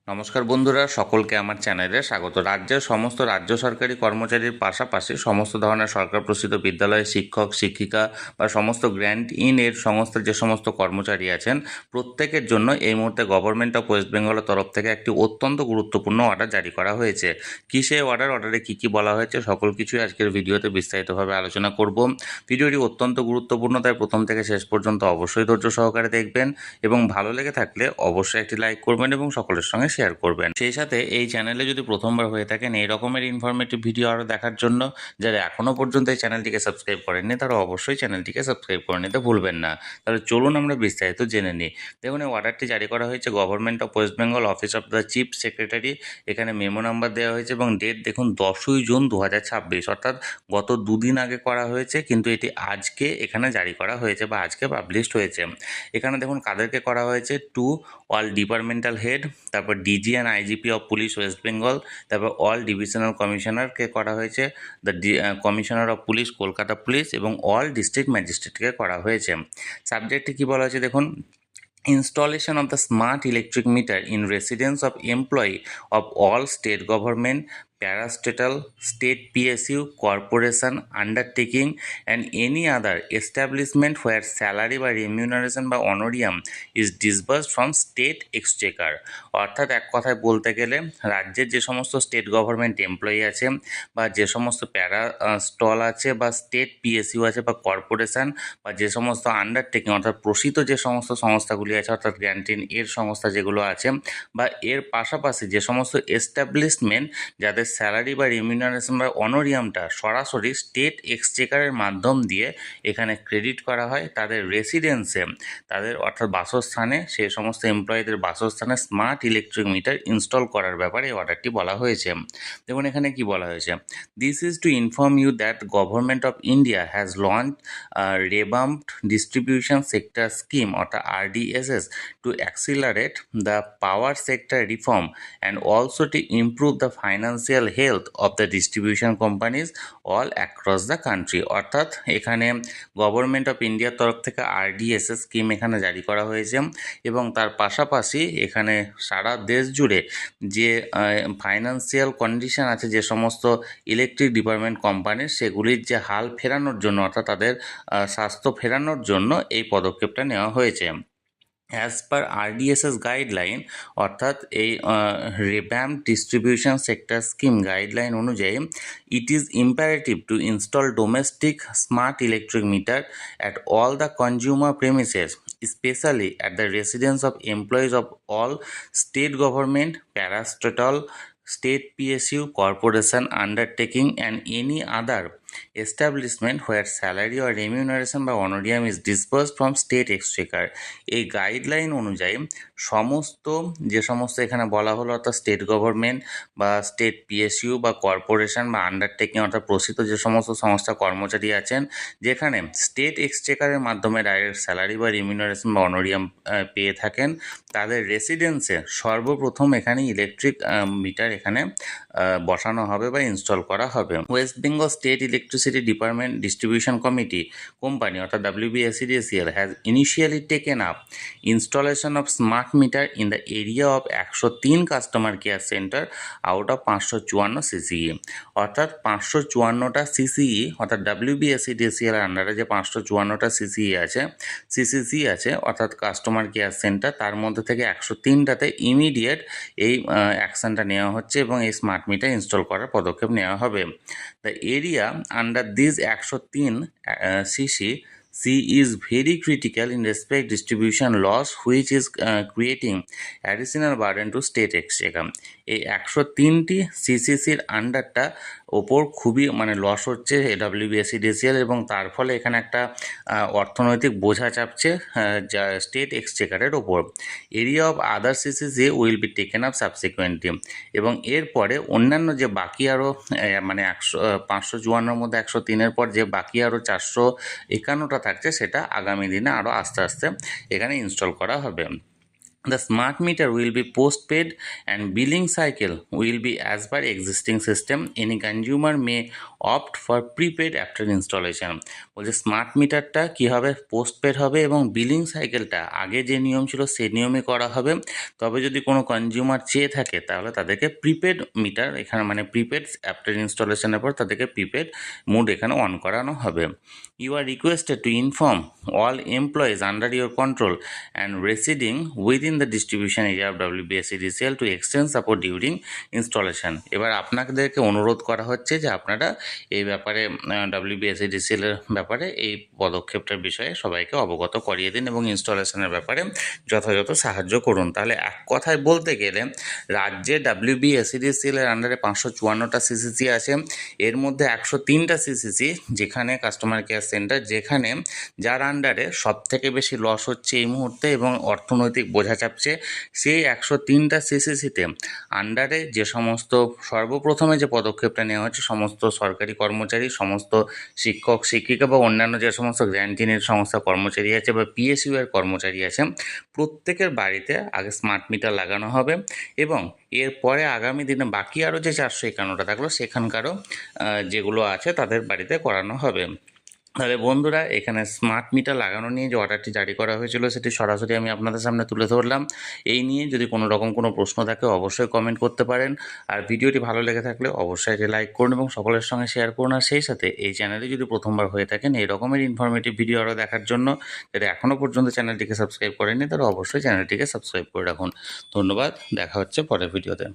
নমস্কার বন্ধুরা, সকলকে আমার চ্যানেলে স্বাগত। রাজ্যের সমস্ত রাজ্য সরকারি কর্মচারীর পাশাপাশি সমস্ত ধরনের সরকার প্রসূত বিদ্যালয়ে শিক্ষক শিক্ষিকা বা সমস্ত গ্র্যান্ট ইন এর সংস্থার যে সমস্ত কর্মচারী আছেন, প্রত্যেকের জন্য এই মুহূর্তে গভর্নমেন্ট অফ ওয়েস্ট বেঙ্গলের তরফ থেকে একটি অত্যন্ত গুরুত্বপূর্ণ অর্ডার জারি করা হয়েছে। কী সেই অর্ডারে কী কী বলা হয়েছে, সকল কিছুই আজকের ভিডিওতে বিস্তারিতভাবে আলোচনা করব। ভিডিওটি অত্যন্ত গুরুত্বপূর্ণ, তাই প্রথম থেকে শেষ পর্যন্ত অবশ্যই ধৈর্য সহকারে দেখবেন এবং ভালো লেগে থাকলে অবশ্যই একটি লাইক করবেন এবং সকলের সঙ্গে শেয়ার করবেন। সেই সাথে এই চ্যানেলে যদি প্রথমবার হয়ে থাকেন এই রকমের ইনফরমেটিভ ভিডিও আরও দেখার জন্য, যারা এখনও পর্যন্ত এই চ্যানেলটিকে সাবস্ক্রাইব করেননি তারা অবশ্যই চ্যানেলটিকে সাবস্ক্রাইব করে নিতে ভুলবেন না। তাহলে চলুন আমরা বিস্তারিত জেনে নিই। দেখুন, এই অর্ডারটি জারি করা হয়েছে government of West Bengal, office of the chief secretary. এখানে মেমো নাম্বার দেওয়া হয়েছে এবং ডেট দেখুন 10ই জুন 2026, অর্থাৎ গত দুদিন আগে করা হয়েছে, কিন্তু এটি আজকে এখানে জারি করা হয়েছে বা আজকে পাবলিশড হয়েছে। এখানে দেখুন কাদেরকে করা হয়েছে: টু অল ডিপার্টমেন্টাল হেড, তারপর DG and IGP of police West Bengal, তারপর অল ডিভিশনাল কমিশনারকে করা হয়েছে, the commissioner of police Kolkata police, এবং অল ডিস্ট্রিক্ট ম্যাজিস্ট্রেটকে করা হয়েছে। সাবজেক্টে কী বলা হয়েছে দেখুন: installation of the smart electric meter in residence of employee of all state government, parastatal, state PSU, corporation, undertaking and any other establishment where salary বা remuneration বা honorarium is disbursed from state exchequer। অর্থাৎ এক কথায় বলতে গেলে, রাজ্যের যে সমস্ত স্টেট গভর্নমেন্ট এমপ্লয়ি আছে বা যে সমস্ত প্যারা স্টল আছে বা স্টেট পিএসইউ আছে বা কর্পোরেশন বা যে সমস্ত আন্ডারটেকিং অর্থাৎ প্রসিত যে সমস্ত সংস্থাগুলি আছে, অর্থাৎ গ্র্যান্টিন এর সংস্থা যেগুলো আছে, বা এর পাশাপাশি যে সমস্ত এস্টাবলিশমেন্ট যাদের স্যালারি বা রিমিউনারেশন বা অনোরিয়ামটা সরাসরি স্টেট এক্সচেকারের মাধ্যম দিয়ে এখানে ক্রেডিট করা হয়, তাদের রেসিডেন্সে, তাদের অর্থাৎ বাসস্থানে, সেই সমস্ত এমপ্লয়ীদের বাসস্থানে স্মার্ট ইলেকট্রিক মিটার ইনস্টল করার ব্যাপারে এই অর্ডারটি বলা হয়েছে। দেখুন এখানে কি বলা হয়েছে: this is to inform you that government of India has launch revamped distribution sector scheme অর্থাৎ RDSS to accelerate the power sector reform and also to improve the financial health of the distribution companies all across the country। অর্থাৎ এখানে government of ইন্ডিয়ার তরফ থেকে RDSS scheme এখানে জারি করা হয়েছে এবং তার পাশাপাশি এখানে সারা দেশ জুড়ে যে ফাইন্যান্সিয়াল কন্ডিশন আছে যে সমস্ত ইলেকট্রিক ডিপার্টমেন্ট কোম্পানির, সেগুলির যে হাল ফেরানোর জন্য অর্থাৎ তাদের স্বাস্থ্য ফেরানোর জন্য এই পদক্ষেপটা নেওয়া হয়েছে। অ্যাজ পার RDSS গাইডলাইন, অর্থাৎ এই revamp distribution sector scheme guideline অনুযায়ী, it is imperative to install domestic smart electric meter at all the consumer premises, especially at the residence of employees of all state government, parastatal, state PSU, corporation, undertaking and any other establishment where salary or remuneration বা honorarium is disbursed from state exchequer। এই guideline অনুযায়ী সমস্ত যে সমস্ত এখানে বলা হলো, অর্থাৎ স্টেট গভর্নমেন্ট বা স্টেট পিএসইউ বা কর্পোরেশন বা আন্ডারটেকিং অর্থাৎ প্রসিত যে সমস্ত সংস্থা কর্মচারী আছেন, যেখানে স্টেট এক্সচেকারের মাধ্যমে ডাইরেক্ট স্যালারি বা রিমিউনারেশন বা অনোরিয়াম পেয়ে থাকেন, তাদের রেসিডেন্সে সর্বপ্রথম এখানে ইলেকট্রিক মিটার এখানে বসানো হবে বা ইনস্টল করা হবে। West Bengal state electricity department distribution committee company অর্থাৎ WBSEDCL has initially taken up installation of smart meter in the area of 103 customer care centre out of 554 CCE। অর্থাৎ 554টা CCE, অর্থাৎ WBSEDCL এর আন্ডারে যে 554টা CCE আছে, CCC আছে অর্থাৎ কাস্টমার কেয়ার সেন্টার, তার মধ্যে থেকে 103টাতে ইমিডিয়েট এই অ্যাকশনটা নেওয়া হচ্ছে এবং এই স্মার্ট মিটার ইনস্টল করার পদক্ষেপ নেওয়া হবে। The area under this 103 C is very critical in respect distribution loss which is creating additional burden to state exchequer। এই 103টি CCCর আন্ডারটা ওপর খুবই লস হচ্ছে WBSEDCL এবং তার ফলে এখানে একটা অর্থনৈতিক বোঝা চাপছে যা স্টেট এক্সচেকারের ওপর। Area of other CCC will be taken up subsequently, এবং এরপরে অন্যান্য যে বাকি আরও 554 মধ্যে 103-এর পর যে বাকি আরও 451টা থাকছে, সেটা আগামী দিনে আরও আস্তে আস্তে এখানে ইনস্টল করা হবে। The smart meter will be postpaid and billing cycle will be as per existing system. Any consumer may opt for prepaid after installation. বলছে স্মার্ট মিটারটা কী হবে, পোস্টপেড হবে এবং বিলিং সাইকেলটা আগে যে নিয়ম ছিল সেই নিয়মে করা হবে। তবে যদি কোনো কনজিউমার চেয়ে থাকে তাহলে তাদেরকে প্রিপেড মিটার এখানে মানে প্রিপেড আফটার ইনস্টলেশনের পর তাদেরকে প্রিপেড মোড এখানে অন করানো হবে। You are requested to inform all employees under your control and residing within the distribution area of WBSEDCL to extend support during installation। এবার আপনাদেরকে অনুরোধ করা হচ্ছে যে আপনারা এই ব্যাপারে WBSEDCL এর ব্যাপারে এই পদক্ষেপটার বিষয়ে সবাইকে অবগত করিয়ে দিন এবং ইনস্টলেশনের ব্যাপারে যথাযথ সাহায্য করুন। তাহলে এক কথায় বলতে গেলে রাজ্যে WBSEDCL এর আন্ডারে 554টা সিসিসি আছে, এর মধ্যে 103টা সিসিসি যেখানে কাস্টমার কেয়ার সেন্টার, যেখানে যার আন্ডারে সবথেকে বেশি লস হচ্ছে এই মুহূর্তে এবং অর্থনৈতিক বোঝা চাপছে, সেই 103টা সিসিসিতে আন্ডারে যে সমস্ত সর্বপ্রথমে যে পদক্ষেপটা নেওয়া হচ্ছে, সমস্ত সরকারি কর্মচারী, সমস্ত শিক্ষক শিক্ষিকা বা অন্যান্য যে সমস্ত গ্র্যান্টিনের সংস্থা কর্মচারী আছে বা PSU এর কর্মচারী আছে, প্রত্যেকের বাড়িতে আগে স্মার্ট মিটার লাগানো হবে এবং এরপরে আগামী দিনে বাকি আরও যে 451টা থাকলো সেখানকারও যেগুলো আছে তাদের বাড়িতে করানো হবে। তাহলে বন্ধুরা, এখানে স্মার্ট মিটার লাগানো নিয়ে যে অর্ডারটি জারি করা হয়েছিল সেটি সরাসরি আমি আপনাদের সামনে তুলে ধরলাম। এই নিয়ে যদি কোনো রকম কোনো প্রশ্ন থাকে অবশ্যই কমেন্ট করতে পারেন। আর ভিডিওটি ভালো লেগে থাকলে অবশ্যই এটি লাইক করুন এবং সকলের সঙ্গে শেয়ার করুন। আর সেই সাথে এই চ্যানেলে যদি প্রথমবার হয়ে থাকেন এই রকমের ইনফরমেটিভ ভিডিও আরও দেখার জন্য, যারা এখনও পর্যন্ত চ্যানেলটিকে সাবস্ক্রাইব করেনি তারা অবশ্যই চ্যানেলটিকে সাবস্ক্রাইব করে রাখুন। ধন্যবাদ, দেখা হচ্ছে পরের ভিডিওতে।